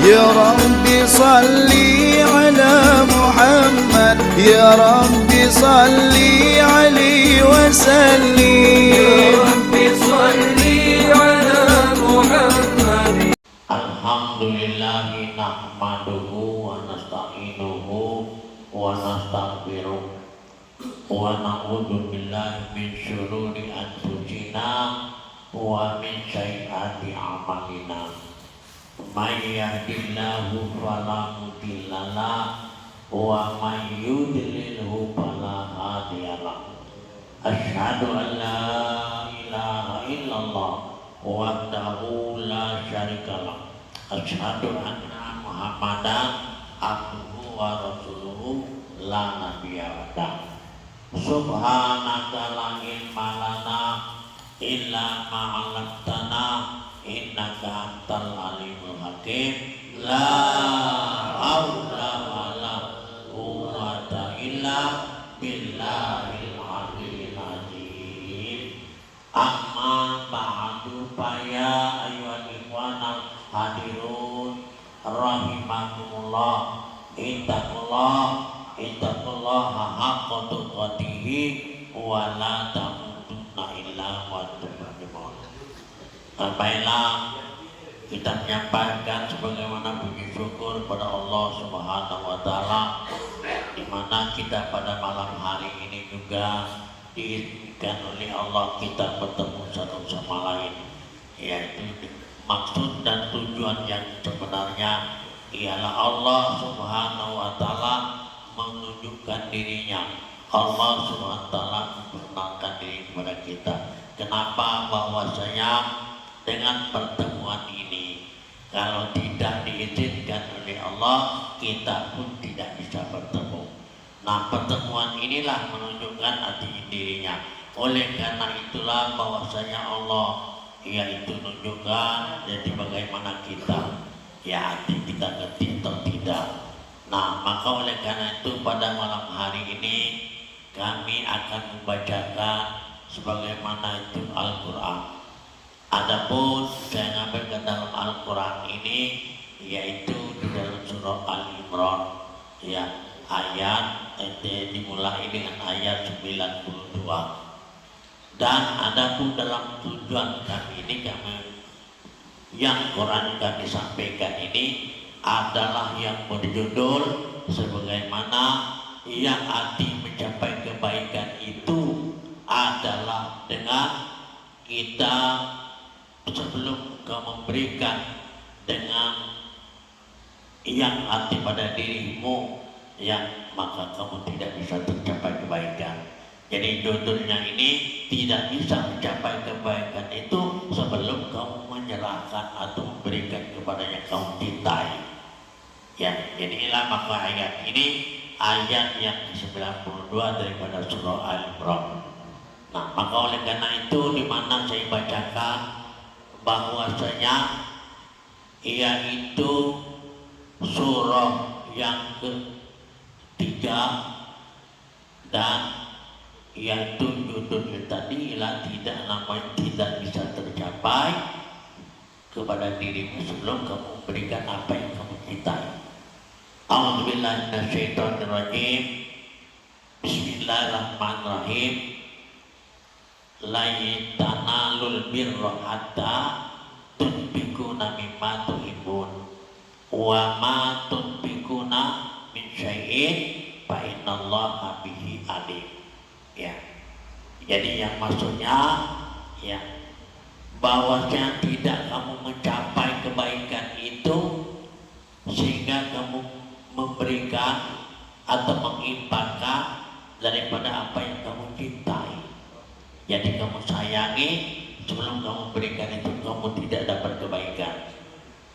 يا ربي صلي على محمد يا ربي صلي عليه وسلم يا ربي صلي على محمد. Alhamdulillahi nahmaduhu wa nasta'inuhu wa nastaghfiruh wa na'udzu billahi min syururi anfusina wa min sayyiati a'malina. May yahdihillahu fala mudhillalah wa may yudlilhu fala hadiyalah. Asyhadu an la ilaha illallah wahdahu la syarikalah. Asyhadu anna Muhammadan abduhu wa rasuluhu la nabiyya ba'dah. Subhanaka la ilma lana illa ma 'allamtana innaka antal alimul hakim. La haula wala quwwata illa billahil aliyyil azim. Amma ba'du ya ayyuhal ikhwanal hadirun rahimakumullah. Ittaqullaha haqqa tuqatih wa la tamutunna illa wa antum muslimun. Baiklah, kita menyampaikan sebagaimana puji syukur pada Allah Subhanahu wa taala, di mana kita pada malam hari ini juga diizinkan oleh Allah kita bertemu satu sama lain, yaitu maksud dan tujuan yang sebenarnya ialah Allah Subhanahu wa taala menunjukkan dirinya. Allah Subhanahu wa taala memperkenalkan diri kepada kita. Kenapa? Bahwasanya dengan pertemuan ini, kalau tidak diizinkan oleh Allah, kita pun tidak bisa bertemu. Nah, pertemuan inilah menunjukkan arti dirinya. Oleh karena itulah bahwasanya Allah yaitu menunjukkan jadi bagaimana kita, ya hati kita ngerti atau tidak. Nah, maka oleh karena itu pada malam hari ini kami akan membacakan sebagaimana itu Al-Quran. Adapun saya ngambil ke dalam Al-Quran ini yaitu di dalam surah Al-Imran, ya, ayat dimulai dengan ayat 92. Dan adapun dalam tujuan kami ini, yang Quran kami sampaikan ini adalah yang berjudul sebagaimana yang arti mencapai kebaikan itu adalah dengan kita sebelum kau memberikan dengan yang arti pada dirimu, yang maka kamu tidak bisa tercapai kebaikan. Jadi judulnya ini tidak bisa mencapai kebaikan itu sebelum kamu menyerahkan atau memberikan kepada yang kamu cintai. Ya, jadi inilah maka ayat ini ayat yang ke-92 daripada surah Al-Imran. Nah, maka oleh karena itu di mana saya bacakan bahwasanya yaitu surah yang ketiga dan yaitu judulnya tadi ialah tidak bisa tercapai kepada dirimu sebelum kamu berikan apa yang kamu cintai. A'udzubillahi minasyaitonirrajim. Bismillahirrahmanirrahim. La tanalul birra hatta tunfikuna mimma tuhibbun wa ma tunfikuna min syai'in fa innallaha bihi alim. Ya, jadi yang maksudnya ya bahwasanya tidak kamu mencapai kebaikan itu sehingga kamu memberikan atau menginfakkan daripada apa yang kamu cintai. Jadi kamu sayangi sebelum kamu berikan itu kamu tidak dapat kebaikan.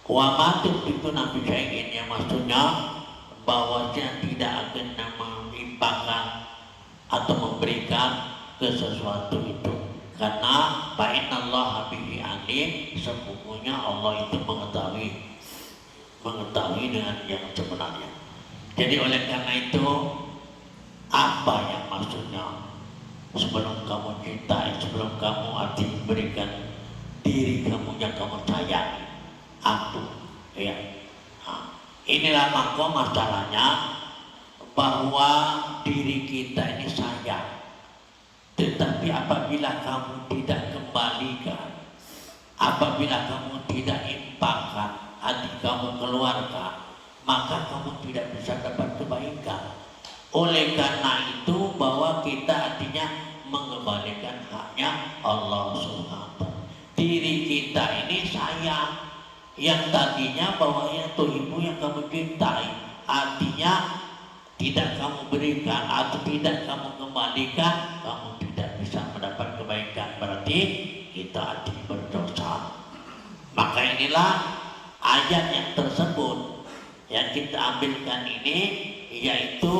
Wa ma tunfikuna min syai'in, yang maksudnya bahwasanya tidak akan menginfakkan atau memberikan ke sesuatu itu karena fa'innallaha bihi alim, sesungguhnya Allah itu mengetahui dengan yang sebenarnya. Jadi oleh karena itu apa yang maksudnya sebelum kamu cintai, sebelum kamu arti berikan diri kamu yang kamu sayangi, aku ya Nah, inilah maka masalahnya bahwa diri kita ini sayang. Tetapi apabila kamu tidak kembalikan, apabila kamu tidak infakkan, hati kamu keluarkan, maka kamu tidak bisa dapat kebaikan. Oleh karena itu bahwa kita artinya mengembalikan haknya Allah SWT. Diri kita ini sayang. Yang tadinya bahwa itu ibu yang kamu cintai, artinya tidak kamu berikan atau tidak kamu kembalikan, kamu tidak bisa mendapat kebaikan. Berarti kita artinya berdosa. Maka inilah ayat yang tersebut yang kita ambilkan ini, yaitu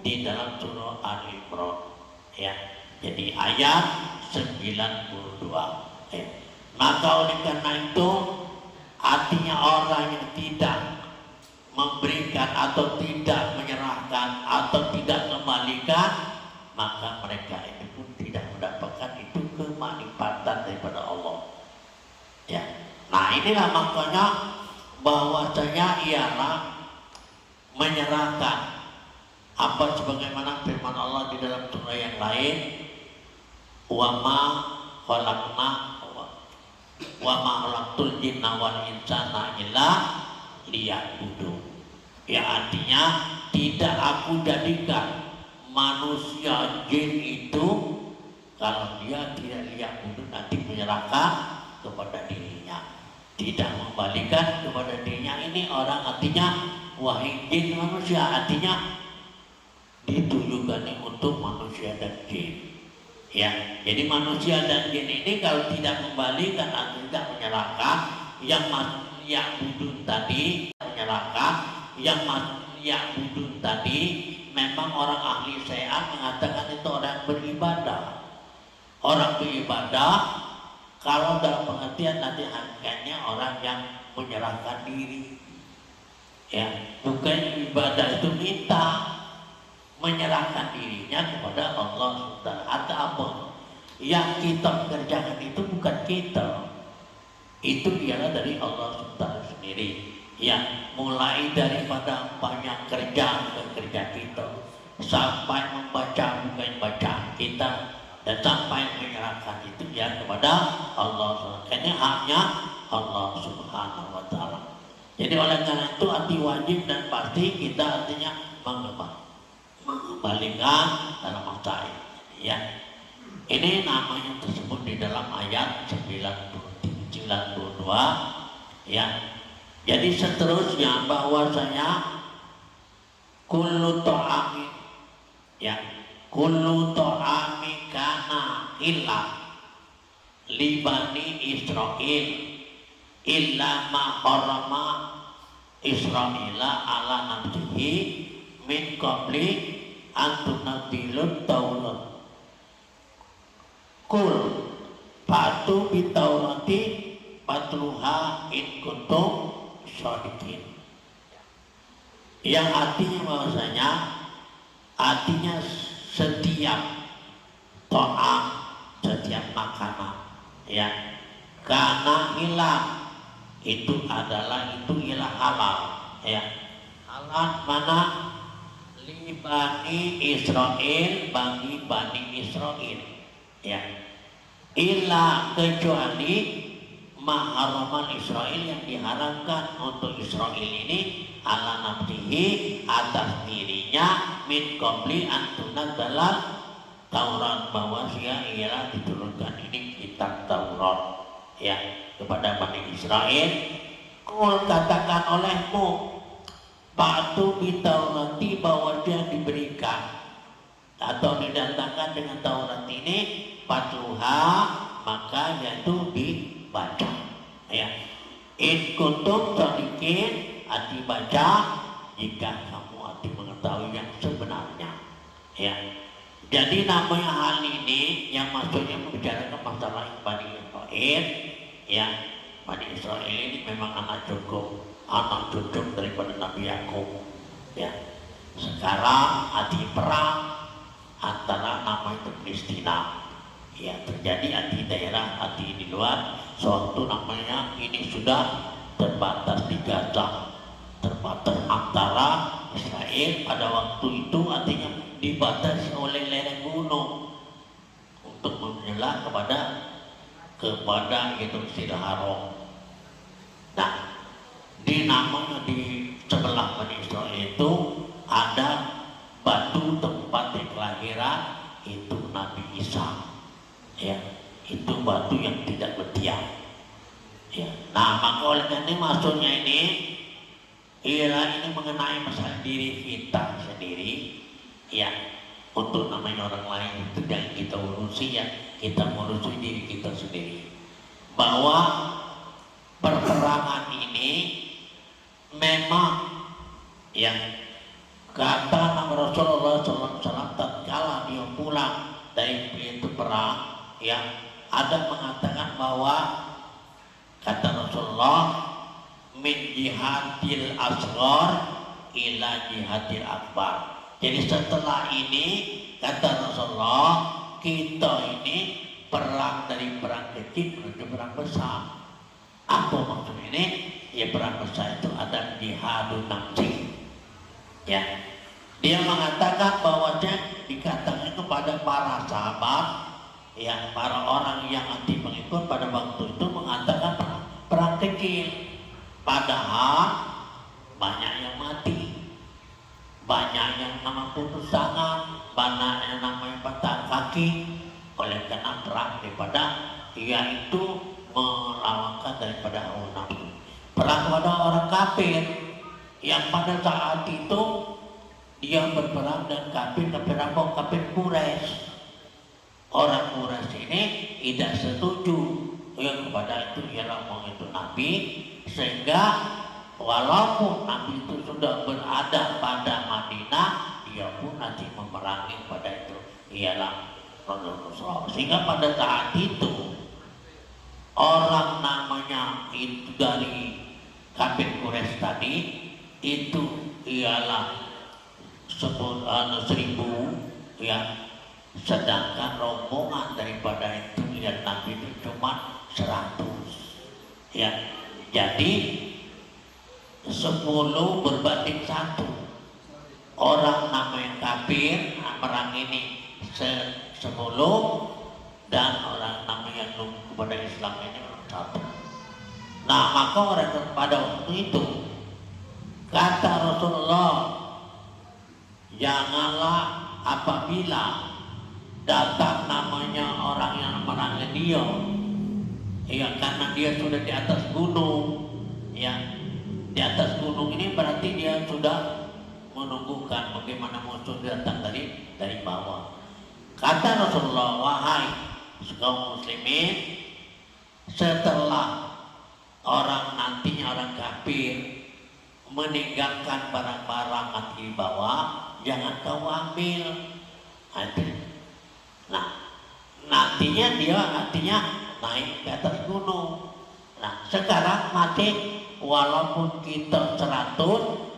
di dalam surah Al-Imran. Ya, jadi ayat 92. Maka oleh karena itu artinya orang yang tidak memberikan atau tidak menyerahkan atau tidak kembalikan, maka mereka ini pun tidak mendapatkan itu kemanfaatan daripada Allah. Ya, nah inilah makanya bahwasanya ialah menyerahkan apa sebagaimana firman Allah di dalam surah yang lain, wa ma khalaqtul jinna wal insana illa liya'budun. Ya artinya tidak aku jadikan manusia jin itu kalau dia tidak liya'budun, nanti menyerahkan kepada dirinya, tidak mengembalikan kepada dirinya. Ini orang artinya wahai jin manusia, artinya ditujukan untuk manusia dan jin. Ya, jadi manusia dan jin ini kalau tidak mengembalikan atau tidak menyerahkan, yang budun tadi menyerahkan, yang budun tadi memang orang ahli syai'ah mengatakan itu orang beribadah. Orang beribadah kalau dalam pengertian nanti hakikatnya orang yang menyerahkan diri. Ya, bukan ibadah itu minta, menyerahkan dirinya kepada Allah SWT. Atau apa? Yang kita kerjakan itu bukan kita, itu ialah dari Allah SWT sendiri. Ya, mulai daripada banyak kerja bukan kerja kita, sampai membaca bukan bacaan kita, dan sampai menyerahkan itu ya kepada Allah SWT. Ini haknya Allah Subhanahu Wa Taala. Jadi oleh karena itu arti wajib dan pasti kita artinya mengembalikan dalam masa ini. Ya, ini namanya tersebut di dalam ayat 92. Ya, jadi seterusnya bahwasanya kullu ta'ami, ya, kullu ta'ami kana illa li bani Israil illa ma harama Israila ala nafsihi min qabli antunadilun taurat. Kul patu bitaurati patluha in kuntum shodikin. Yang artinya bahwasanya artinya setiap to'am, setiap makanan, ya, karena hilang itu adalah ialah halal, ya. Halal mana? Li bani Israel, bagi bani Israel, ya. Illa kecuali maharaman Israel yang diharamkan untuk Israel ini ala nafsihi atas dirinya min qabli antunat dalam Taurat, bahwa dia ialah diturunkan ini kitab Taurat, ya, kepada Bani Israel. Kul katakan olehmu batu bitaurati, bahwa dia diberikan atau didatangkan dengan Taurat ini patluha, maka yaitu dibaca, ya. In kuntum shodikin, arti baca jika kamu arti mengetahui yang sebenarnya, ya. Jadi namanya hal ini yang maksudnya membicarakan masalah Bani Israel, ya. Bani Israel ini memang anak cucu daripada Nabi Yakub, ya. Sekarang arti perang antara nama itu Palestina, ya, terjadi di daerah di luar, suatu namanya ini sudah terbatas di Gaza, Air pada waktu itu artinya dibatasi oleh lereng gunung untuk menyelah kepada itu Masjidil Haram. Nah, di namanya di sebelah Bani Israil itu ada batu tempat kelahiran itu Nabi Isa. Ya, itu batu yang tidak bertiang. Ya, nah maka oleh karena ini maksudnya ini ialah ini mengenai masalah diri kita sendiri, ya, untuk namanya orang lain itu yang kita urusi, ya kita mengurusi diri kita sendiri. Bahwa perperangan ini memang yang kata Nabi Rasulullah SAW tatkala dia pulang dari itu perang, ya, ada mengatakan bahwa kata Rasulullah min jihadil asghar ila jihadil akbar. Jadi setelah ini kata Rasulullah kita ini perang dari perang kecil menuju perang besar. Apa maksud ini? Ya perang besar itu ada jihadun nafsi. Ya, dia mengatakan bahwasanya dikatakan kepada para sahabat, ya para orang yang anti pengikut pada waktu itu mengatakan perang kecil. Padahal banyak yang mati, banyak yang nama putus tangan, banyak yang namanya patah kaki oleh karena perang daripada yaitu melawankan daripada orang perang pada orang kafir yang pada saat itu dia berperang dengan kafir Quraisy. Orang Quraisy ini tidak setuju yang kepada itu ialah itu Nabi, sehingga walaupun Nabi itu sudah berada pada Madinah, dia pun nanti memerangi pada itu ialah Rasulullah. Sehingga pada saat itu orang namanya itu dari kafir Quraisy tadi itu ialah 1000 ya, sedangkan rombongan daripada itu ya Nabi itu cuma 100 ya, jadi 10 berbanding 1. Orang namanya kafir perang ini 10 dan orang namanya kepada Islam ini 1. Nah maka orang pada waktu itu kata Rasulullah, janganlah apabila datang namanya orang yang memerangi dia, ya karena dia sudah di atas gunung, ya di atas gunung ini berarti dia sudah menunggukan bagaimana musuh datang dari bawah. Kata Rasulullah, wahai kaum muslimin, setelah orang nantinya orang kafir meninggalkan barang-barang di bawah, jangan kau ambil. Nah, nantinya dia naik ke atas gunung. Nah, sekarang mati walaupun kita 100,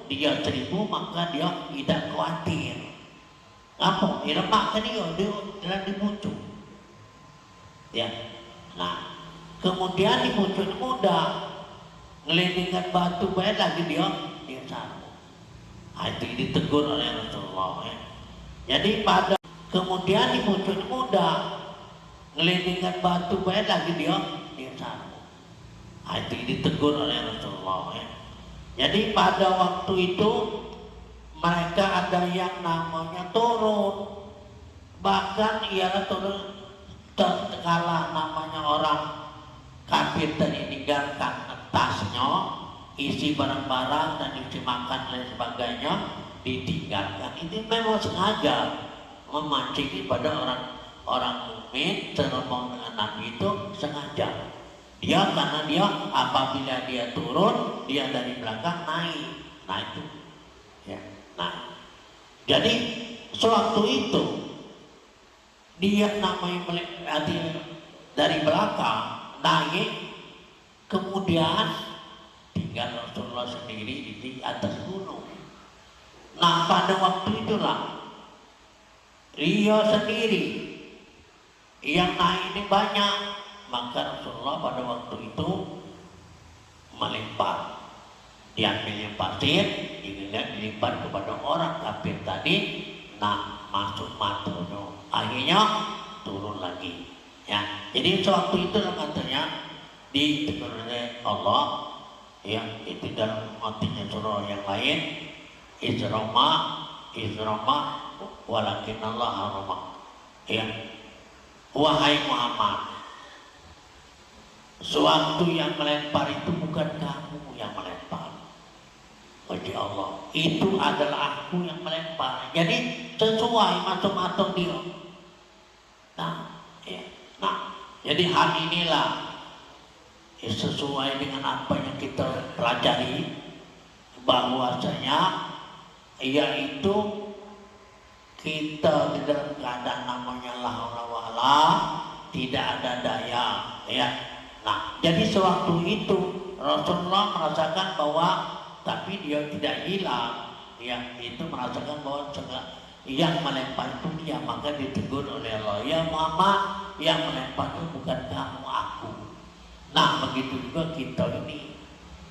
dia 1000, maka dia tidak khawatir. Apa? Dia makan dia dibucuk. Ya. Nah, kemudian dibucuk mudah. Ngelindingkan batu baik lagi dia sanggup. Itu ditegur oleh Rasulullah. Ya. Jadi pada kemudian dibucuk mudah. Ngelindingkan batu baik lagi dia sanggup. Itu ditegur oleh Rasulullah. Ya. Jadi pada waktu itu mereka ada yang namanya turun, bahkan ialah turun terkala namanya orang kafir tadi meninggalkan tasnya, isi barang-barang dan isi makan dan sebagainya ditinggalkan. Itu memang sengaja memancing pada orang mukmin seremong dengan Nabi itu sengaja. Dia karena dia apabila dia turun, dia dari belakang naik. Nah itu, ya. Nah, jadi sewaktu itu dia namanya dari belakang naik, kemudian tinggal Rasulullah sendiri di atas gunung. Nah pada waktu itulah dia sendiri yang naik ini banyak, maka Rasulullah pada waktu itu melempar diambilnya pasir, dilempar kepada orang kafir tadi, nah masuk mata, akhirnya turun lagi. Ya, jadi sewaktu itu katanya ditegur oleh Allah, ya itu dalam artinya surah yang lain, Izrama, walakin Allah harama. Ya, wahai Muhammad, suatu yang melempar itu bukan kamu yang melempar. Wajah Allah, itu adalah aku yang melempar. Jadi sesuai masuk-masuk dia. Nah, ya. Nah, jadi hal inilah sesuai dengan apa yang kita pelajari, bahwasanya yaitu kita dalam keadaan namanya la haula wala, tidak ada daya, ya. Nah, jadi sewaktu itu Rasulullah merasakan bahwa tapi dia tidak hilang, ya, itu merasakan bahwa yang melempar itu dia, maka ditegur oleh Allah, ya Muhammad, yang melempar itu bukan kamu, aku. Nah, begitu juga kita ini,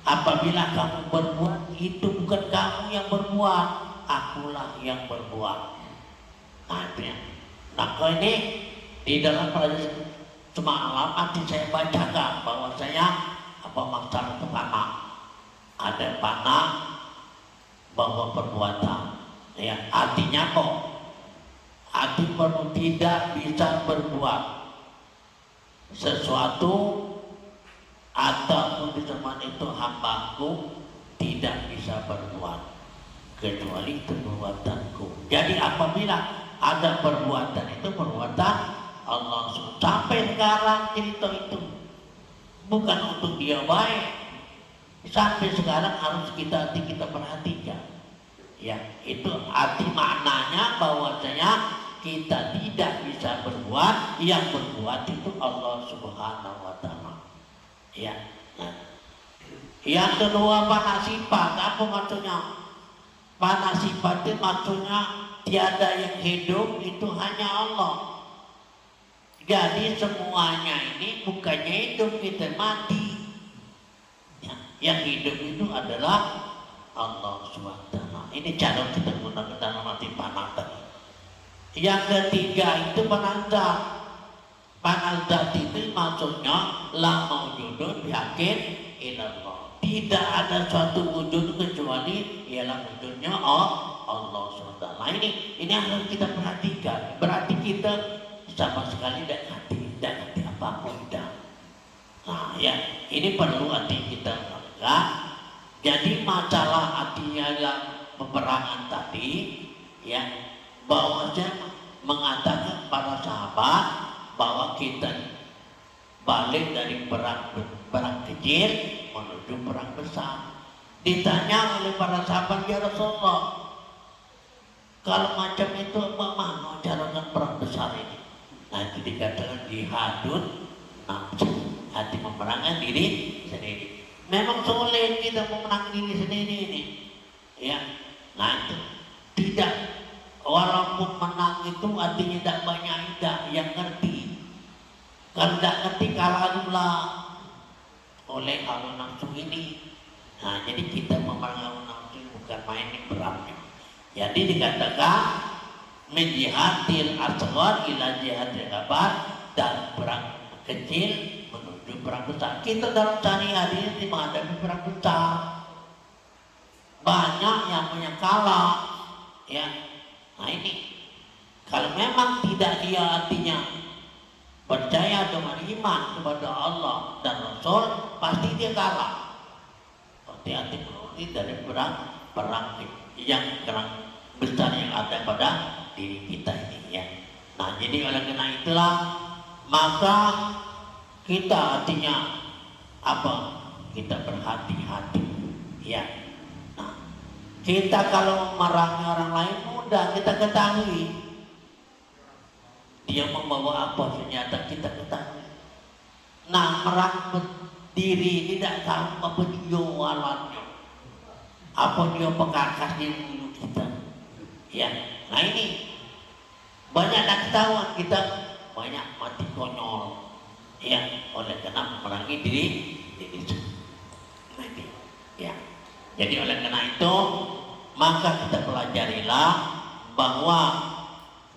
apabila kamu berbuat itu bukan kamu yang berbuat, akulah yang berbuat. Nah, itu ya. Nah, kalau ini di dalam pelajaran semalam nanti saya bacakan bahwasanya apa masalah itu panah, ada panah bahwa perbuatan, ya artinya kok arti perlu tidak bisa berbuat sesuatu ataupun di zaman itu hambaku tidak bisa berbuat kecuali perbuatanku. Jadi apabila ada perbuatan itu perbuatan Allah. Sampai sekarang cerita itu bukan untuk dia baik, sampai sekarang harus kita perhatikan. Ya, itu arti maknanya bahwasanya kita tidak bisa berbuat, yang berbuat itu Allah Subhanahu wa Ta'ala. Ya. Nah. Yang kedua, panah sifat. Apa maksudnya? Panah sifat itu maksudnya tiada yang hidup, itu hanya Allah. Jadi semuanya ini bukannya hidup, kita mati. Ya. Yang hidup itu adalah Allah SWT. Ini cara kita gunakan dalam arti panah tadi. Yang ketiga itu panah zat. Panah zat itu maksudnya la maujudun yakin ilallah. Tidak ada suatu wujud kecuali ialah wujudnya Allah SWT. Nah, ini harus kita perhatikan. Berarti kita sama sekali tidak ngerti apapun tidak. Nah, ya ini perlu hati kita mengerti. Jadi masalah artinya dalam peperangan tadi, ya, bahwa saya mengatakan para sahabat bahwa kita balik dari perang kecil menuju perang besar. Ditanya oleh para sahabat, ya Rasulullah, kalau macam itu bagaimana cara perang besar ini? Nah, itu dikatakan jihadun nafsu, hati memerangi diri sendiri. Memang sulit kita memenang diri sendiri ini, ya. Nah, itu tidak, walaupun menang itu artinya tidak banyak yang ngerti. Kalau tidak ngerti kalahlah oleh hawa nafsu ini. Nah, jadi kita memerangi hawa nafsu bukan main yang beratnya. Jadi dikatakan min jihadil asghar ila jihadil akbar, dan perang kecil menuju perang besar. Kita dalam sehari-hari ini menghadapi perang besar, banyak yang punya kalah, ya. Nah, ini kalau memang tidak dia artinya percaya dengan iman kepada Allah dan Rasul, pasti dia kalah. Hati-hati menuju dari perang yang besar yang ada pada diri kita ini, ya. Nah, jadi oleh karena itulah maka kita artinya apa? Kita berhati-hati, ya. Nah, kita kalau memerangi orang lain mudah, kita ketahui dia membawa apa senjata, kita ketahui. Nah, merang diri tidak tahu apa dia alatnya, apa dia pengangkat di mulut kita, ya. Nah, ini banyak tak ketahuan kita, banyak mati konyol, ya, oleh karena memerangi diri sendiri. Nah, ini, ya. Jadi oleh karena itu maka kita pelajarilah bahwa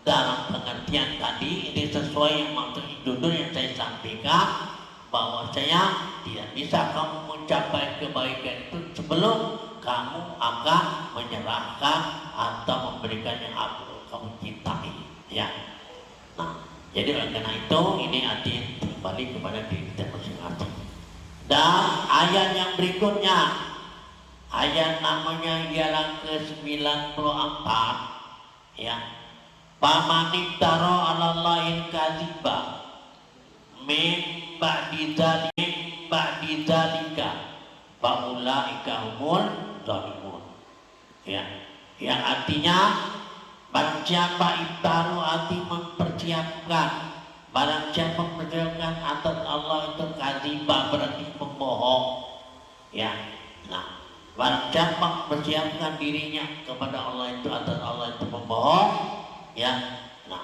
dalam pengertian tadi ini sesuai yang maksud judul yang saya sampaikan, bahwa saya tidak bisa kamu mencapai kebaikan itu sebelum kamu akan menyerahkan atau memberikan yang kamu cintai, ya. Nah, jadi oleh karena itu ini arti kembali kepada diri kita masing-masing. Dan ayat yang berikutnya, ayat namanya ialah ke-94, ya. Pamanib taro ala lain kadziba min ba'di dzalika faulaika humul zalimun, ya. Yang artinya barang siapa ibtaru arti mempersiapkan, barang siapa mempersiapkan atas Allah itu kadziba berarti pembohong, ya. Nah, barang siapa mempersiapkan dirinya kepada Allah itu atas Allah itu pembohong, ya. Nah,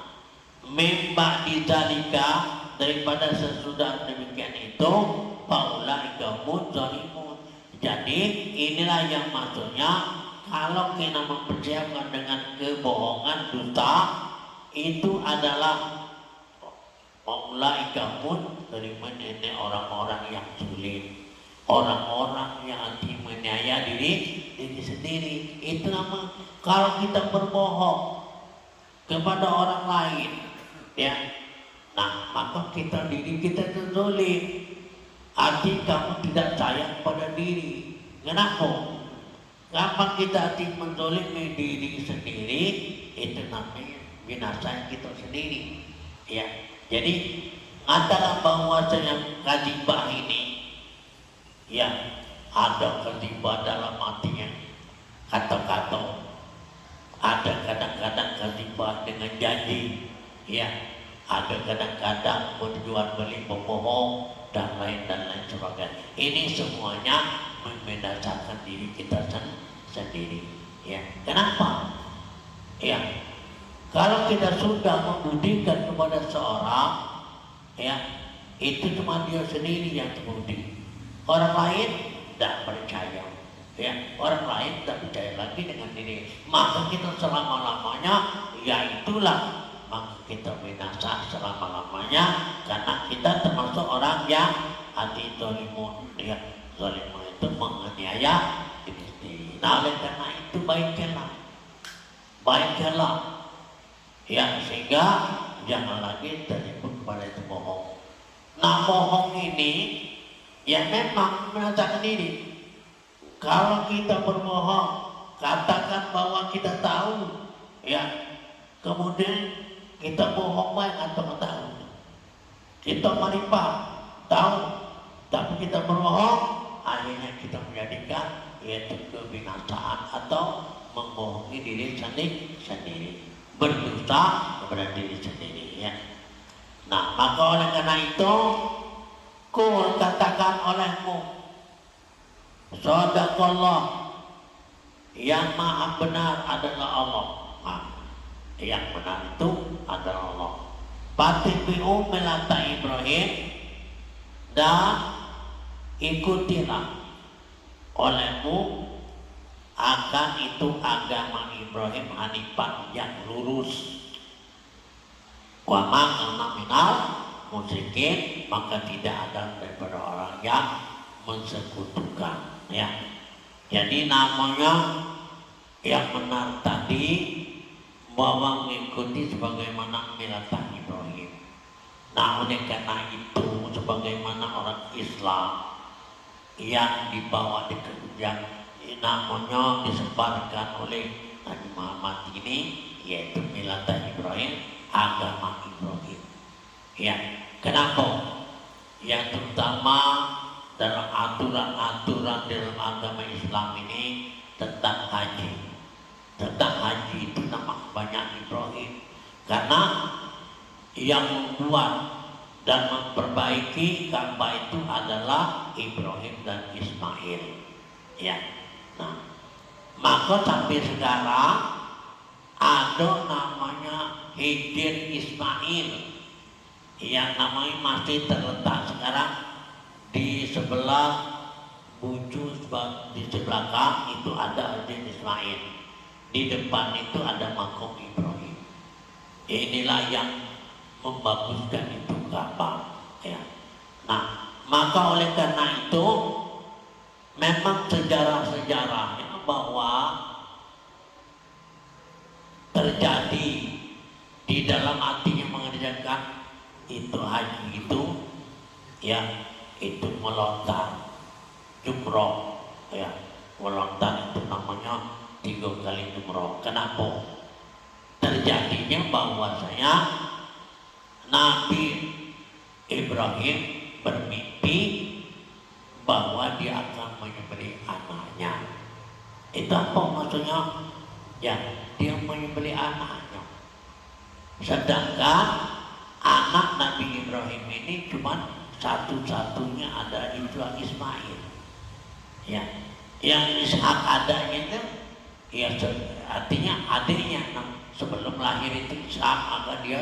mimba didzalika daripada sesudah demikian itu faulaika mudzalimun. Jadi inilah yang maksudnya kalau kita mempersiapkan dengan kebohongan dusta itu adalah faulaika mudzalimun, ini orang-orang yang sulit, orang-orang yang anti menyaya diri sendiri. Itu nama kalau kita berbohong kepada orang lain, ya. Nah, maka diri kita terzolim. Arti kamu tidak sayang pada diri. Kenapa? Kapan kita arti menzolimi diri sendiri, itu namanya binasa kita sendiri, ya. Jadi antara bahwasanya kadzibah ini, ya, ada kadzibah dalam artinya kata-kata, ada kadang-kadang kadzibah dengan janji, ya, ada kadang-kadang berjual beli pembohong dan lain sebagainya. Ini semuanya membinasakan diri kita sendiri, ya. Kenapa? Ya, kalau kita sudah membudikan kepada seorang, ya, itu cuma dia sendiri yang terbudi. Orang lain tidak percaya, ya. Orang lain tidak percaya lagi dengan diri. Maka kita selama-lamanya, ya itulah, maka kita binasa selama-lamanya karena kita termasuk orang yang hati zalimun, ya. Zalimun itu menganiaya diri sendiri. Nah, oleh karena itu baiklah, ya, sehingga jangan lagi terjebak pada itu bohong. Nah, bohong ini ya memang menasakan diri. Kalau kita berbohong, katakan bahwa kita tahu, ya, kemudian kita bohong baik atau tidak tahu, kita marifat tahu, tapi kita berbohong, akhirnya kita menjadikan yaitu kebinasaan atau membohongi diri sendiri, berdosa kepada diri sendiri, ya. Nah, maka oleh karena itu, kul katakan olehmu, sadaqallah, yang maha benar adalah Allah. Nah, yang benar itu adalah Allah. Fatibi'u millata Ibrahim, dan ikutilah olehmu akan itu agama Ibrahim hanifan yang lurus. Wa ma kana minal musyrikin, maka tidak ada daripada orang yang mensekutukan, ya. Jadi namanya yang benar tadi bahwa mengikuti sebagaimana milatan Ibrahim. Nah, oleh karena itu sebagaimana orang Islam yang dibawa yang namanya disebarkan oleh Nabi Muhammad ini, yaitu milatan Ibrahim, agama Ibrahim, ya. Kenapa? Yang terutama dalam aturan-aturan dalam agama Islam ini tentang haji. Tentang haji itu nama banyak Ibrahim, karena yang membuat dan memperbaiki Ka'bah itu adalah Ibrahim dan Ismail, ya. Nah, maka sampai sekarang ada namanya Hijr Ismail yang namanya masih terletak sekarang di sebelah bucu di belakang itu ada Hajar Ismail, di depan itu ada makam Ibrahim. Inilah yang membaguskan itu Ka'bah, ya. Nah, maka oleh karena itu memang sejarah-sejarahnya bahwa terjadi di dalam hatinya mengerjakan itu haji itu, ya, itu melontar jumroh, ya, melontar itu namanya 3 kali jumroh. Kenapa? Terjadinya bahwasanya Nabi Ibrahim bermimpi bahwa dia akan menyembelih anaknya. Itu apa maksudnya? Ya, dia menyembelih anaknya. Sedangkan anak Nabi Ibrahim ini cuma satu-satunya ada itu Ismail. Ya, yang Ishak adanya itu, ya artinya adiknya. Sebelum lahir itu Ishak, maka dia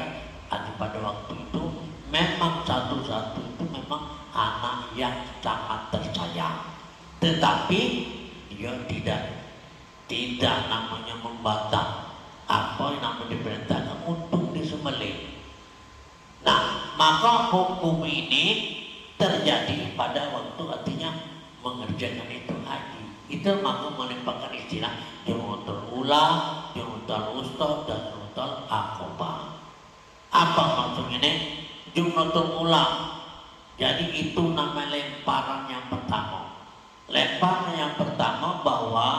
pada waktu itu memang satu-satu itu memang anak yang sangat tersayang. Tetapi dia tidak namanya membantah apa yang namanya diperintahkan untuk disembelih. Nah, maka hukum ini terjadi pada waktu artinya mengerjakan itu haji. Itu maka melimpahkan istilah Jumratul Ula, Jumratul Wusta, dan Jumratul Aqabah. Apa maksudnya ini? Jumratul Ula, jadi itu nama lemparan yang pertama. Lemparan yang pertama bahwa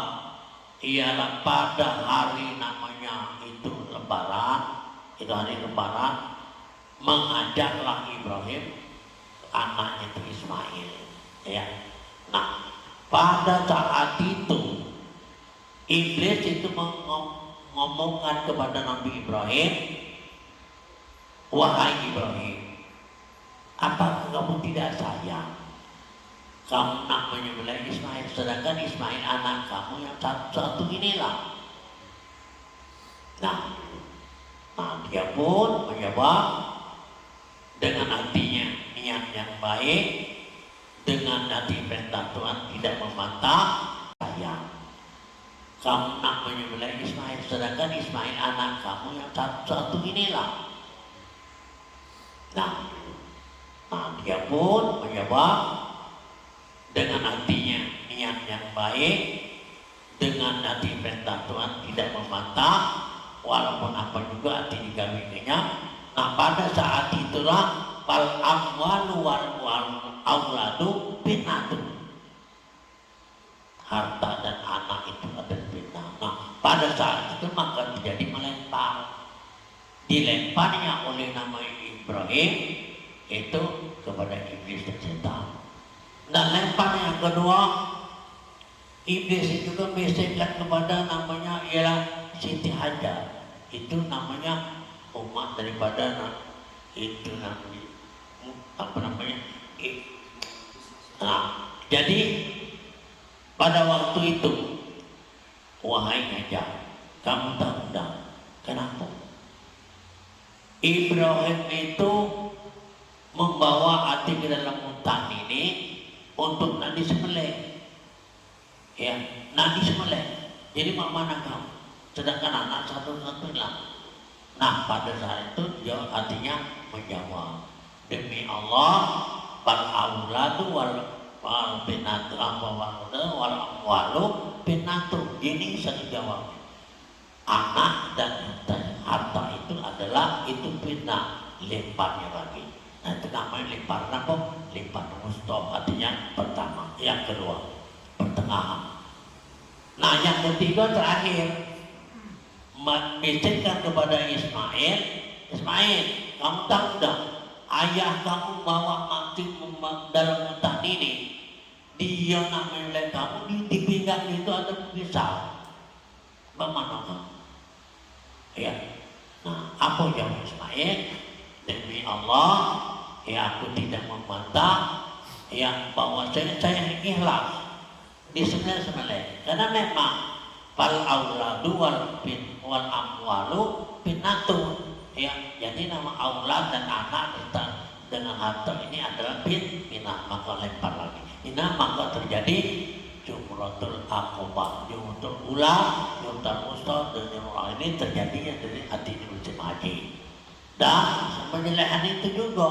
ialah pada hari namanya itu Lebaran, itu hari Lebaran, mengajaklah Ibrahim anaknya itu Ismail, ya. Nah, pada saat itu iblis itu ngomongkan kepada Nabi Ibrahim, wahai Ibrahim, apakah kamu tidak sayang? Kamu nak menyembelih Ismail, sedangkan Ismail anak kamu yang satu-satu inilah. Nah, dia pun menjawab dengan hatinya niat yang baik, dengan hati perintah Tuhan tidak membantah. Sayang, kamu nak menyembelih Ismail, sedangkan Ismail anak kamu yang satu-satu inilah. Nah, dia pun menjawab dengan hatinya niat yang baik, dengan hati perintah Tuhan tidak membantah, walaupun apa juga hati digawinnya. Nah, pada saat itulah fal amwalu wal auladu binatu, harta dan anak itu ada fitnah. Nah, pada saat itu maka terjadi melempar, dilemparnya oleh nama Ibrahim itu kepada iblis dan setan. Dan lempar yang kedua, iblis itu kan bisikkan kepada namanya ialah Siti Hajar. Itu namanya umat daripada itu namanya apa namanya. Nah, jadi pada waktu itu, wahai Hajar, kamu tahu tak kenapa Ibrahim itu membawa hati ke dalam hutan ini untuk nanti disembelih, ya, nanti disembelih. Jadi mana kamu? Sedangkan anak satu-satunya. Nah, pada saat itu dia artinya menjawab, demi Allah, bal auladu wal binatu wal amwalu binatu. Ini saya jawab, anak dan harta itu adalah itu fitnah, lemparnya lagi. Nah, itu namanya lempar apa? Lempar mustop, artinya pertama. Yang kedua, pertengahan. Nah, yang ketiga terakhir, membisikkan kepada Ismail, Ismail, kamu tahu dah, ayah kamu bawa mati dalam hutan ini, dia nak melek kamu, di pinggang itu ada pisau. Bagaimana kamu? Ya. Nah, apa jawab Ismail? Demi Allah, ya aku tidak membantah, ya bahwa saya ikhlas di sembelih, karena memang fal auladu wal amwalu binatu, ya, jadi nama aulad dan anak dengan harta ini adalah binah, maka lempar lagi. Ina maka terjadi Jumratul Aqabah, Jumratul Ula, Jumratul Wusta, dan Jumratul ini terjadinya dari hati musim haji. Dan penyelehan itu juga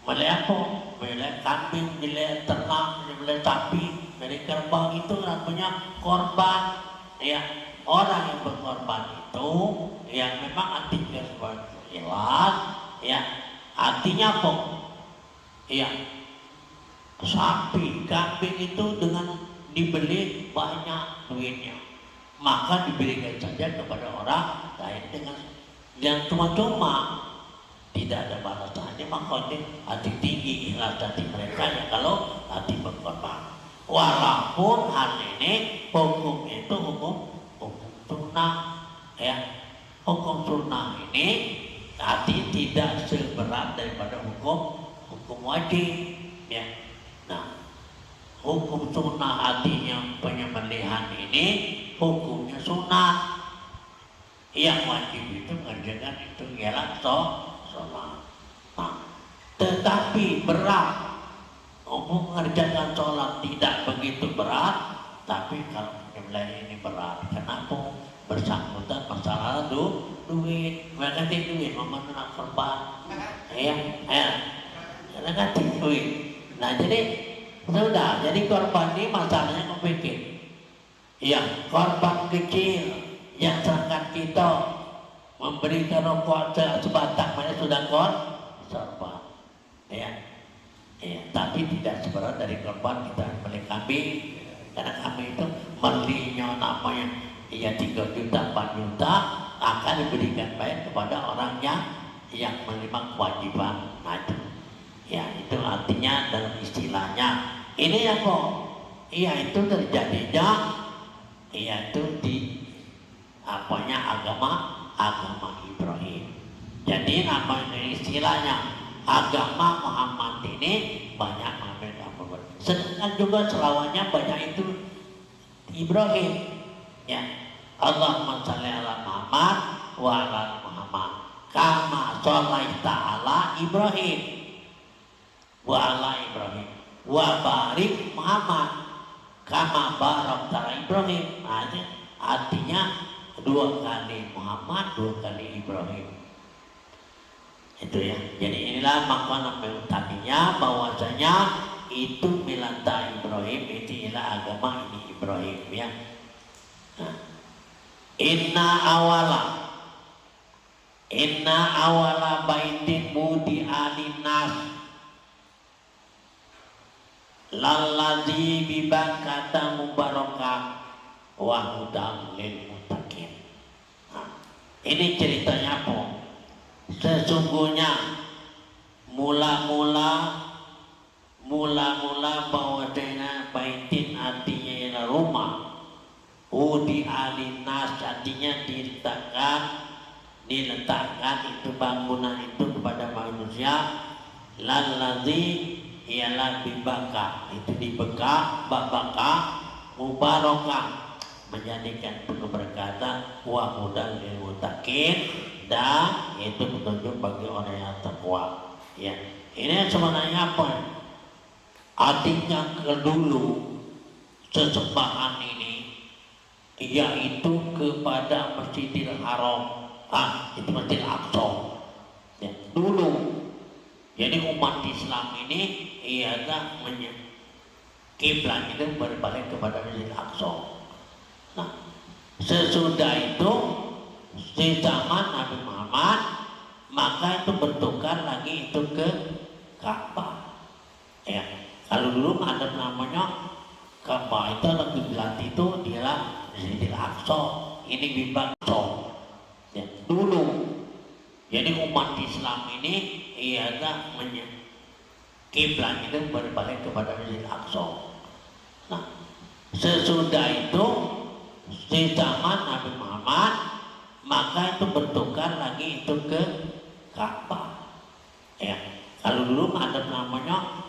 melek apa? Melek kambing, melek ternak, melek sapi, melek kerbau itu namanya korban. Ya, orang yang berkorban itu yang memang artinya jelas, ya artinya apa? Ya, sapi, kambing itu dengan dibeli banyak duitnya, maka diberikan saja kepada orang lain dengan yang cuma-cuma, tidak ada balasannya, maka ini hati tinggi ikhlas hati mereka ya kalau hati berkorban. Walaupun hal ini hukum itu hukum sunnah, ya hukum sunnah ini hati tidak seberat daripada hukum wajib, ya. Nah, hukum sunnah artinya penyembelihan ini hukumnya sunnah, yang wajib itu mengerjakan itu ialah sholat. Nah, tetapi berat mengerjakan sholat tidak begitu berat, tapi kalau penyembelihan ini berat. Kenapa? Bersangkutan masalah duit, mereka duit, memenuhi korban, mereka duit. Nah jadi sudah, jadi korban ini masalahnya kepikir, yang korban kecil yang sedangkan kita memberikan rokok sebatang mana sudah korban, ya. Tapi tidak seberat dari korban kita beli kambing, karena kambing itu belinya namanya 3 juta 4 juta akan diberikan baik kepada orangnya yang menerima kewajiban. Nah itu, ya itu artinya dalam istilahnya ini ya kok, iya itu terjadinya, iya itu di apanya agama Ibrahim. Jadi apa istilahnya? Agama Muhammad ini banyak mengambil gambar. Sedangkan juga selawatnya banyak itu Ibrahim. Ya, Allahumma sholli ala Muhammad wa ala Muhammad kama sholaita ala Ibrahim wa ala Ibrahim wa barik Muhammad kama barakta ala Ibrahim. Artinya 2 kali Muhammad, 2 kali Ibrahim. Itu ya. Jadi inilah makna tadinya bahwasanya itu milata Ibrahim, itu ialah agama ini Ibrahim, ya. Nah, inna awala baitin mudi alinas lalladzi bi Bakkata mubarakah wa hudan lil muttaqin. Nah, ini ceritanya apa? Sesungguhnya mula-mula bahwasanya baitin artinya ialah rumah, udi alinas artinya diletakkan itu bangunan itu kepada manusia, lalladzi ialah bibaka itu di Bekah, babaka mubarakah menjadikan itu keberkatan, wa hudan lil muttaqin, dan itu petunjuk bagi orang yang takwa. Ya, ini sebenarnya apa? Artinya dulu sesembahan ini yaitu kepada Masjidil Haram, itu Masjidil Aqsa. Ya, dulu. Jadi umat Islam ini ialah kiblat itu berbalik kepada Masjidil Aqsa. Nah, sesudah itu di zaman Nabi Muhammad maka itu bertukar lagi itu ke Ka'bah. Ya, kalau dulu ada namanya Ka'bah itu lagi bilang itu dia Masjidil Aqsa, ini Bibak Aqsa. Ya, dulu. Jadi umat Islam ini ialah kiblat itu berbalik kepada Masjidil Aqsa. Nah, sesudah itu di zaman Nabi Muhammad maka itu bertukar lagi itu ke Ka'bah. Ya, kalau dulu ada namanya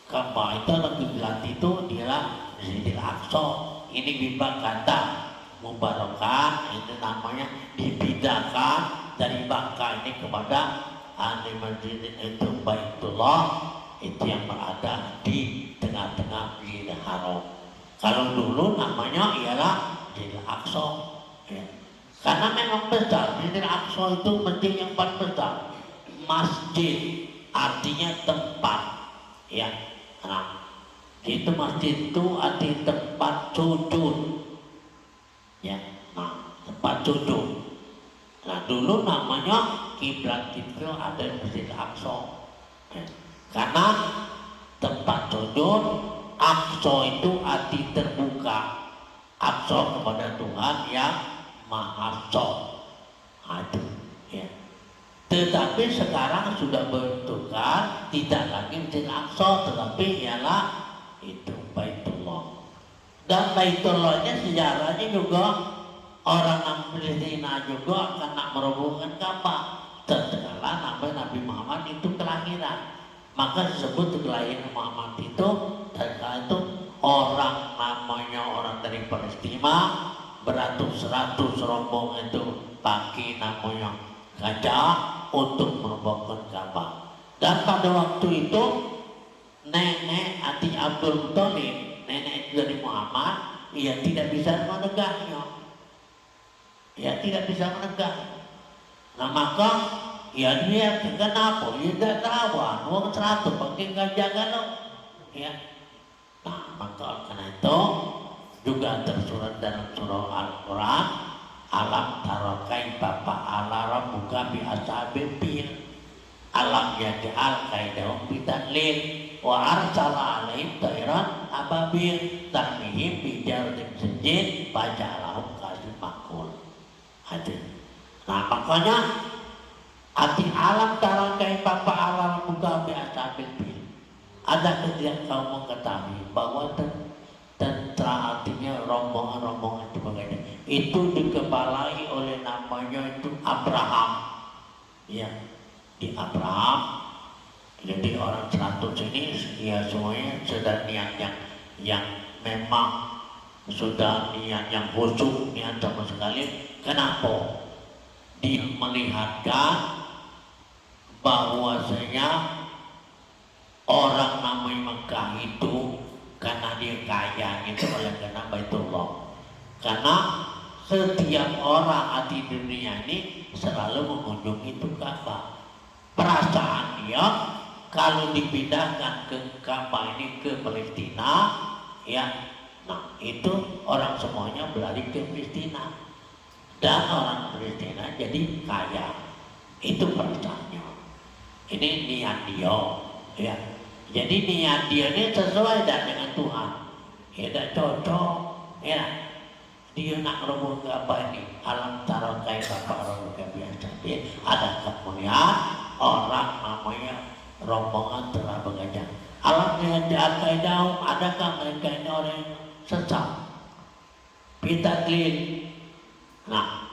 Ka'bah itu lagi bilang itu dia Masjidil Aqsa, ini Bibak kata mubarakah, itu namanya dibedakan dari Makkah ini kepada ahli masjid itu Baitullah, itu yang berada di tengah-tengah Masjidil Haram. Kalau dulu namanya ialah Masjidil Aqsa, ya. Karena memang besar, Masjidil Aqsa itu masjid yang paling besar. Masjid artinya tempat, ya. Nah, itu masjid itu arti tempat sujud, ya. Nah, tempat sujud. Nah, dulu namanya kiblat itu ada di Masjid Aqsa, ya. Karena tempat sujud. Aqsa itu arti terbuka, Aqsa kepada Tuhan yang Maha Aqsa. Itu, ya. Tetapi sekarang sudah bertukar, tidak lagi Masjid Aqsa, tetapi ialah itu Baitullah. Dan Baitullahnya sejarahnya juga orang Palestina juga kena merobohkan Ka'bah. Tatkala Nabi Muhammad itu kelahiran, maka disebut kelahiran Muhammad itu. Tatkala itu orang namanya orang dari Palestina beratus-ratus rombongan itu pakai namanya gajah untuk merobohkan Ka'bah. Dan pada waktu itu nenek Ati Abdul Muthalib, nenek dari Muhammad, ia tidak bisa menegaknya, ia tidak bisa menegak. Nah, maka ya dia kenapa? Dia tidak tahu, uang 100 pakai gajah kalau, ya. Nah, maka karena itu juga tersurat dalam surah Al-Quran, alam tarakai bapak ala rabbuka bi ashabil fil, alam yaj'al kaidahum bitadlil wa arsala alaihim tayran ababil tarmihim bi jardim sijil faja'alahum kasih makul. Nah, makanya arti alam tarakai bapak ala rabbuka bi ashabil fil, adakah tidak kau mengetahui bahwa tentara artinya rombongan-rombongan sebagainya itu dikepalai oleh namanya itu Abraham, ya, di Abraham. Jadi orang 100 ini ya semuanya sudah niat yang memang sudah niat yang khusyuk, niat sama sekali. Kenapa? Dia melihatkan bahwasanya orang namanya Mekah itu karena dia kaya itu oleh karena Baitullah. Karena setiap orang di dunia ini selalu mengunjungi itu Ka'bah. Perasaan dia kalau dipindahkan ke Ka'bah ini ke Palestina, ya, nah itu orang semuanya berlari ke Palestina dan orang Palestina jadi kaya. Itu perasaannya. Ini niat dia, ya. Jadi niat dia ini sesuai dengan Tuhan, ya, tidak cocok, ya. Dia nak roboh Ka'bah ini, alam tarakai bapak roboh biasa. Adakah melihat orang namanya rombongan telah bergajah? Alam yaj'al kaidahum, adakah mereka ini orang yang sesat? Bitadlil. Nah,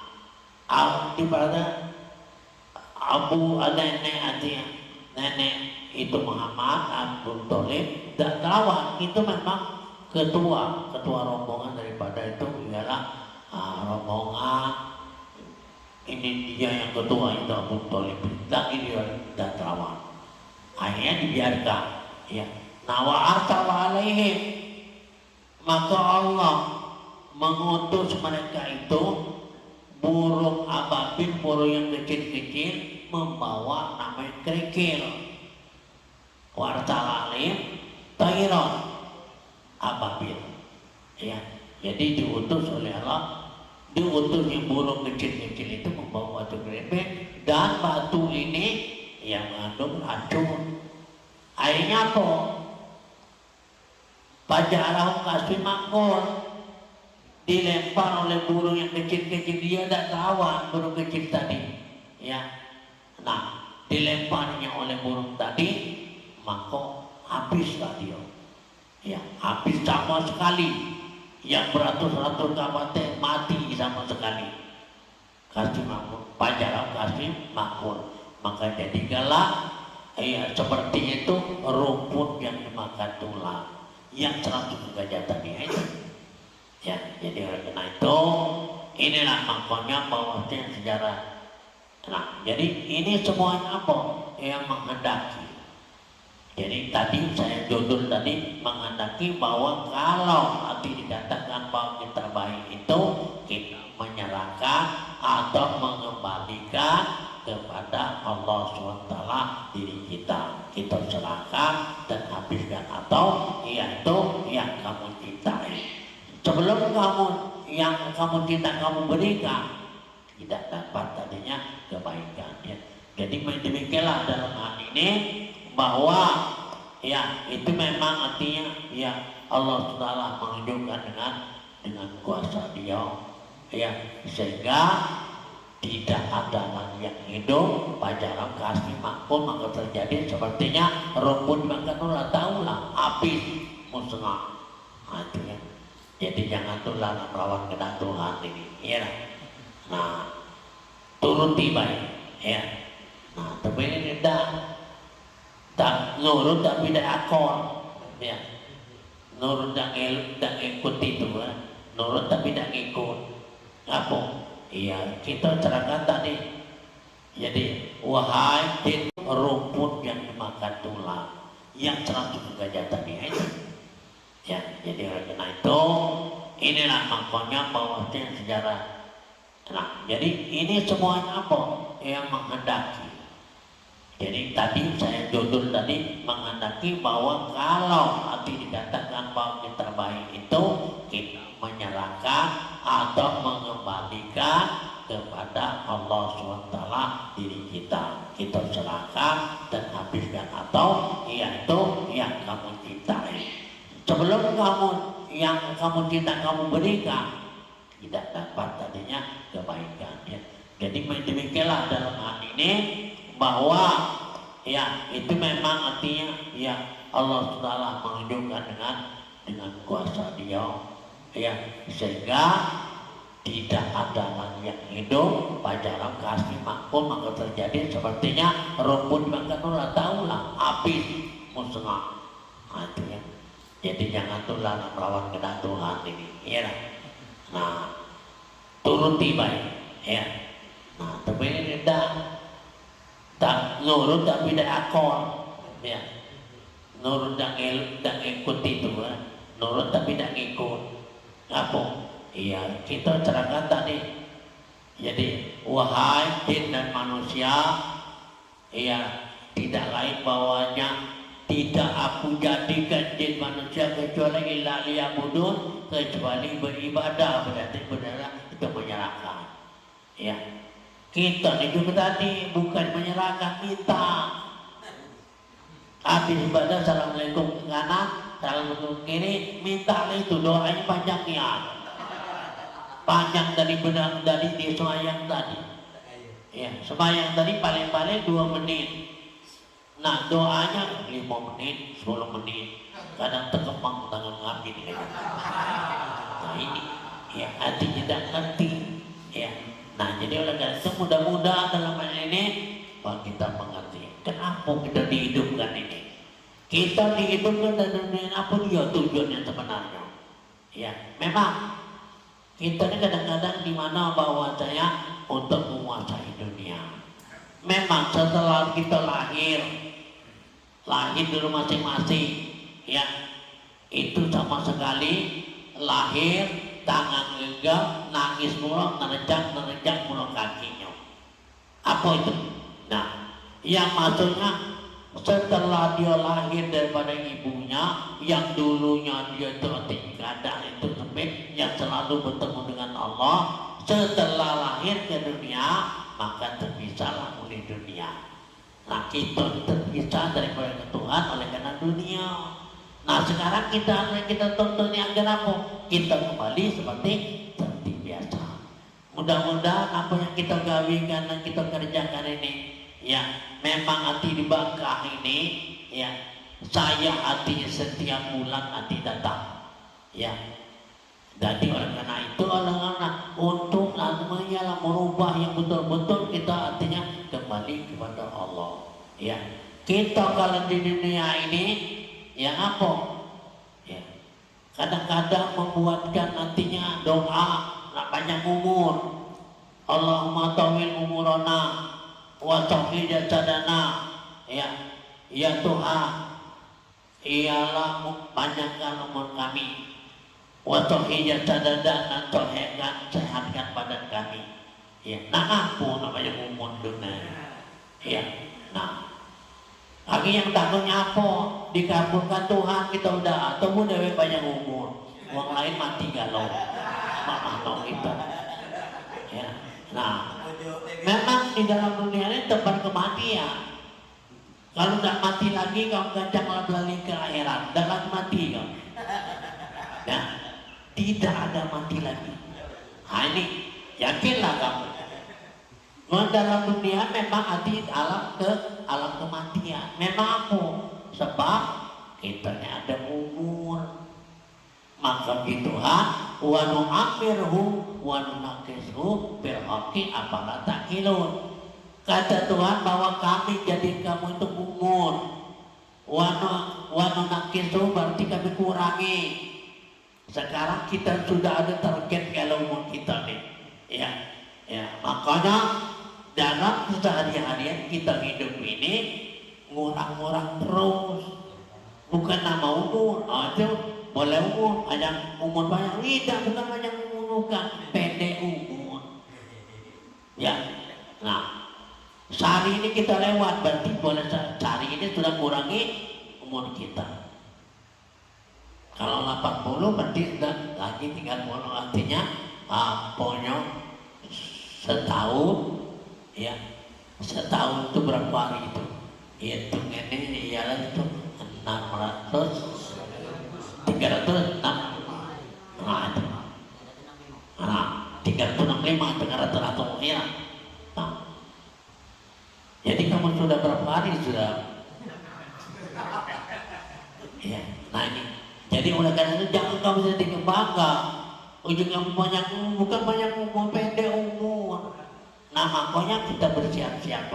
di pada Abu nenek itu Muhammad Abdul Muthalib dan lawan itu memang ketua rombongan daripada itu ialah rombongan ini dia yang ketua itu Abdul Muthalib dan ini dan lawan. Akhirnya dibiarkan, ya. Nawa arsala alaihim, maka Allah mengutus mereka itu burung ababil, burung yang kecil-kecil membawa namanya kerikil. Warta alim tayron ababil, ya. Jadi diutus oleh Allah, diutus yang burung kecil-kecil itu membawa batu keripik, dan batu ini yang mengandung racun. Akhirnya apa? Pajarahum kasih makmur, dilempar oleh burung yang kecil-kecil. Dia tidak lawan burung kecil tadi, ya. Nah, dilemparnya oleh burung tadi, maka habislah dia, ya, habis sama sekali. Yang beratus-ratus kabupaten mati sama sekali. Kasih makmur, pajarah kasih makmur. Maka jadilah, ya, seperti itu rumput yang dimakan tulang, yang 100 gajah tadi itu, ya. Jadi oleh karena itu inilah makanya bahwasanya sejarah. Nah, jadi ini semuanya apa yang menghendaki, Jadi tadi saya judul tadi menghendaki bahwa kalau nanti dikatakan bahwa kita baik itu kita menyerahkan atau mengembalikan kepada Allah SWT diri kita serahkan dan habiskan atau yaitu yang kamu cintai sebelum yang kamu cinta kamu berikan tidak dapat tadinya kebaikan ya. Jadi demikianlah dalam hal ini bahwa ya itu memang artinya ya Allah SWT menunjukkan dengan kuasa Dia ya sehingga tidak ada lagi yang hidup pacaran kasih makmur maka terjadi sepertinya rumput makan ulah tahulah habis musnah itu ya. Jadi jangan tulah melawan kehendak Tuhan ini ya. Nah turuti baik ya. Nah tapi ini tak nurut tapi tidak akor ya nurut dan ikut itu nurut tapi tidak ikut apa iya kita cerahkan tadi jadi wahai jin rumput yang dimakan tulang yang 100 gajah tadi ya jadi oleh karena itu inilah makanya bahwasanya sejarah nah jadi ini semuanya apa yang menghendaki. Jadi tadi saya judul tadi menghendaki bahwa kalau nanti dikatakan bahwa kita baik itu kita menyerahkan atau mengembalikan kepada Allah SWT diri kita serahkan dan habiskan atau yaitu yang kamu cintai sebelum yang kamu cinta kamu berikan tidak dapat tadinya kebaikan ya. Jadi demikianlah dalam hal ini bahwa ya itu memang artinya ya Allah SWT menunjukkan dengan kuasa Dia ya sehingga tidak ada lagi yang hidup pacaran kasih makmur maka terjadi sepertinya rumput makan ulah tahulah habis musnah itu ya. Jadi jangan tulah melawan kehendak Tuhan ini ya. Nah turuti baik ya. Nah tapi ini tak nurut tapi tidak akor ya nurut dan ikut itu nurut tapi tidak ikut apa iya kita cerahkan tadi jadi wahai jin dan manusia iya tidak lain bawahnya tidak aku jadikan jin manusia kecuali illa liya'budun kecuali beribadah berarti benar itu menyerahkan ya. Kita juga tadi bukan menyerahkan minta habis ibadah assalamualaikum ke kanan assalamualaikum kiri minta itu doanya panjang ya panjang dari benar dari di sembahyang tadi ya sembahyang tadi paling-paling 2 menit nah doanya 5 menit 10 menit kadang terkembang tangan ngambil nah ini ya hati tidak ngerti ya. Nah jadi oleh karena itu mudah-mudahan dalam hal ini bahwa kita mengerti kenapa kita dihidupkan ini kita dihidupkan dan dengan apa dia tujuannya sebenarnya ya memang kita ini kadang-kadang dimana bahwa saya untuk menguasai dunia memang setelah kita lahir dulu masing-masing ya itu sama sekali lahir tangan genggam, nangis mulu, nerejang mulu kakinya. Apa itu? Nah, yang maksudnya setelah dia lahir daripada ibunya, yang dulunya dia tertinggadah itu sampai yang selalu bertemu dengan Allah, setelah lahir ke dunia, maka terpisahlah oleh dunia. Nah, kita terpisah daripada Tuhan oleh karena dunia. Nah sekarang kita tonton yang kenapa kita kembali seperti biasa. Mudah-mudahan apa yang kita gawikan dan kita kerjakan ini ya memang hati dibakar ini ya saya hati setiap bulan hati datang ya. Jadi oleh karena itu orang-orang untuk namanya merubah yang betul-betul kita artinya kembali kepada Allah ya. Kita kalau di dunia ini yang apa? Ya. Kadang-kadang membuatkan nantinya doa nak panjang umur. Allahumma tawil umurana wa tawil jasadana. Ya, ya Tuhan, ialah panjangkan umur kami, wa tahiyat sadadan tohekan sehatkan badan kami. Ya, nah apa namanya umur dunia. Ya, nah lagi yang takutnya apa dikabulkan Tuhan kita udah atau dewe banyak umur, orang lain mati galau, makhluk kita. Ya, nah memang di dalam dunia ini tempat kematian. Kalau tidak mati lagi kamu jangan lagi ke akhirat, tidak lagi mati kamu. Ya, tidak ada mati lagi. Nah ini yakinlah kamu. Dalam dunia memang hati alam kematian. Memang apa? Sebab kita ada umur. Maka di Tuhan wa nu'amirhu wa nunakishu bil haqqi apala ta'qilun. Kata Tuhan bahwa kami jadi kamu itu umur. Wa nunakishu berarti kami kurangi. Sekarang kita sudah ada target kalau umur kita nih. Ya, makanya dalam sehari-harian kita hidup ini ngurang-ngurang terus, bukan nama umur. Itu boleh umur, ada umur banyak, tidak, bukan banyak umur, bukan pendek umur. Ya, nah sehari ini kita lewat, berarti boleh sehari ini sudah kurangi umur kita. Kalau 80 berarti lagi 30, artinya pokoknya setahun. Ya, setahun itu berapa hari itu? Hitung ini ialah itu 365. Nah, itu. Nah, 365 dengan rata-rata umurnya. Nah, jadi kamu sudah berapa hari sudah? Ya, nah ini. Jadi oleh karena itu jangan kamu jadi bangga. Ujungnya banyak bukan banyak umur, pendek umur. Nah makanya kita bersiap-siap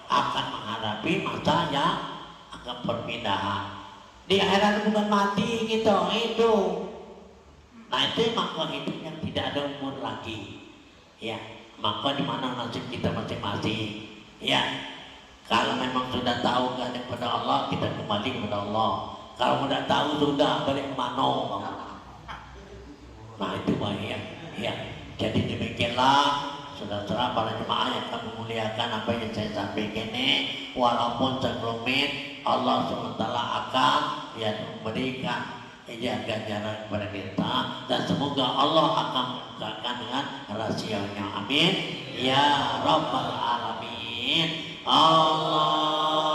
akan menghadapi masa yang akan perpindahan. Di akhirat bukan mati kita hidup. Nah itu maka hidup yang tidak ada umur lagi. Ya, maka di mana nasib kita masing-masing. Ya, kalau memang sudah tahu kepada Allah, kita kembali kepada Allah. Kalau sudah tahu sudah balik ke mana kamu. Nah itu bahaya. Ya, jadi demikianlah. Saudara para jemaah yang akan memuliakan apa yang saya sampaikan ini, walaupun sebelumnya Allah SWT akan memberikan ganjaran kepada kita, dan semoga Allah akan membukakan dengan rahasianya. Amin ya rabbal alamin. Allah